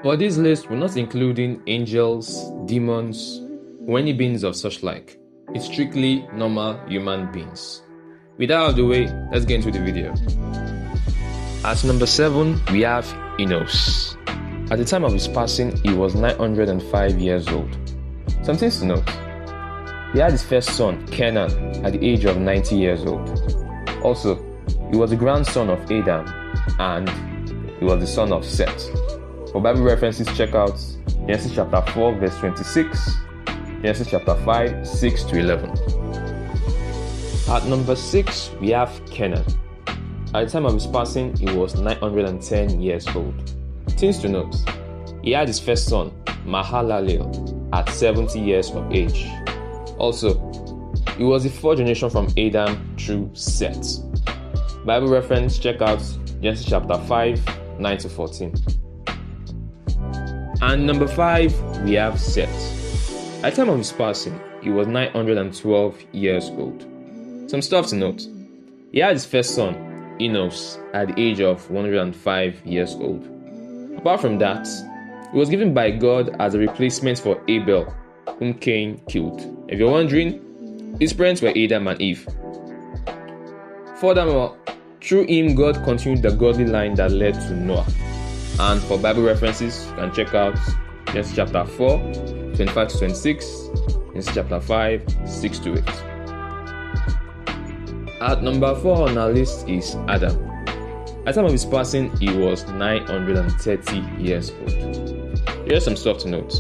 For this list, we're not including angels, demons, or any beings of such like. It's strictly normal human beings. With that out of the way, let's get into the video. At number 7, we have Enos. At the time of his passing, he was 905 years old. Some things to note. He had his first son, Kenan, at the age of 90 years old. Also, he was the grandson of Adam, and he was the son of Seth. For Bible references, check out Genesis chapter 4, verse 26, Genesis chapter 5, 6 to 11. At number 6, we have Kenan. At the time of his passing, he was 910 years old. Things to note. He had his first son, Mahalalel, at 70 years of age. Also, he was the fourth generation from Adam through Seth. Bible reference, check out Genesis chapter 5, 9 to 14. And number 5, we have Seth. At the time of his passing, he was 912 years old. Some stuff to note. He had his first son, Enos, at the age of 105 years old. Apart from that, he was given by God as a replacement for Abel, whom Cain killed. If you're wondering, his parents were Adam and Eve. Furthermore, through him, God continued the godly line that led to Noah. And for Bible references, you can check out Genesis chapter 4, 25 to 26, Genesis chapter 5, 6 to 8. At number 4 on our list is Adam. At the time of his passing, he was 930 years old. Here's some stuff to note.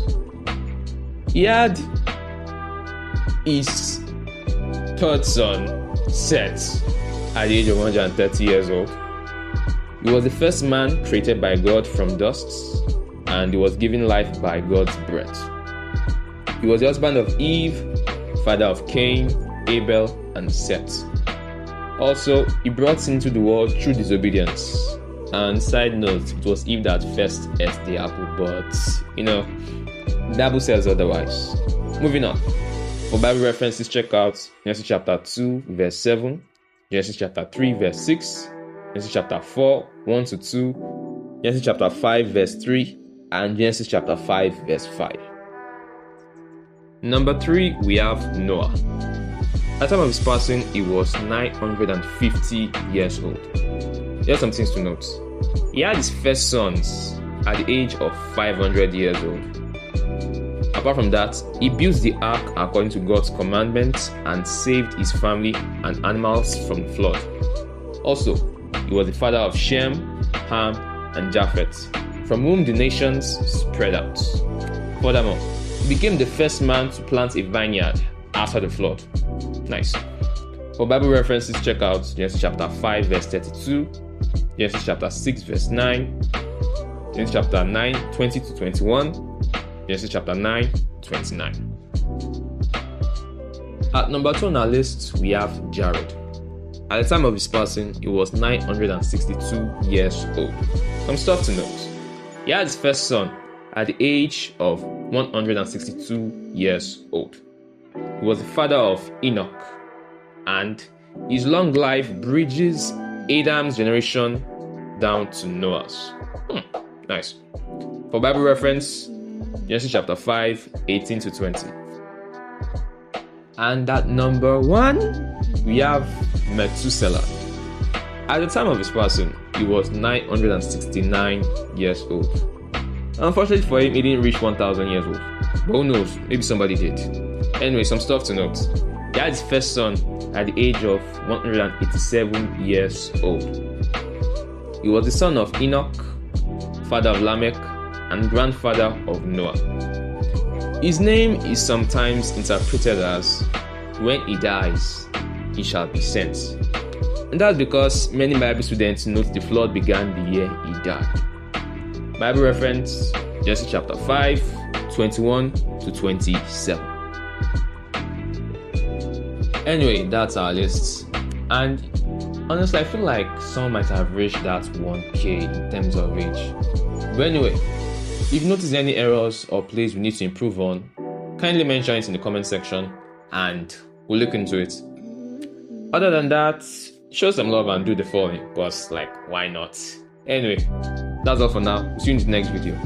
He had his third son, Seth, at the age of 130 years old. He was the first man created by God from dust, and he was given life by God's breath. He was the husband of Eve, father of Cain, Abel, and Seth. Also, he brought sin into the world through disobedience. And side note, it was Eve that first ate the apple, but the Bible says otherwise. Moving on. For Bible references, check out Genesis chapter 2, verse 7, Genesis chapter 3, verse 6, Genesis chapter 4, 1 to 2, Genesis chapter 5, verse 3, and Genesis chapter 5, verse 5. Number 3, we have Noah. At the time of his passing, he was 950 years old. Here's some things to note. He had his first sons at the age of 500 years old. Apart from that, he built the ark according to God's commandments and saved his family and animals from the flood. Also, he was the father of Shem, Ham, and Japheth, from whom the nations spread out. Furthermore, he became the first man to plant a vineyard after the flood. Nice. For Bible references, check out Genesis chapter 5, verse 32, Genesis chapter 6, verse 9, Genesis chapter 9, 20 to 21, Genesis chapter 9, 29. At number 2 on our list, we have Jared. At the time of his passing, he was 962 years old. Some stuff to note. He had his first son at the age of 162 years old. He was the father of Enoch, and his long life bridges Adam's generation down to Noah's. Nice. For Bible reference, Genesis chapter 5, 18 to 20. And at number 1, we have Methuselah. At the time of his passing, he was 969 years old. Unfortunately for him, he didn't reach 1,000 years old. But who knows, maybe somebody did. Anyway, some stuff to note. He had his first son at the age of 187 years old. He was the son of Enoch, father of Lamech, and grandfather of Noah. His name is sometimes interpreted as, when he dies, he shall be sent. And that's because many Bible students note the flood began the year he died. Bible reference, Genesis chapter 5, 21 to 27. Anyway, that's our list. And honestly, I feel like some might have reached that 1K in terms of age. But anyway, if you notice any errors or places we need to improve on, kindly mention it in the comment section and we'll look into it. Other than that, show some love and do the following, because why not? Anyway, that's all for now. See you in the next video.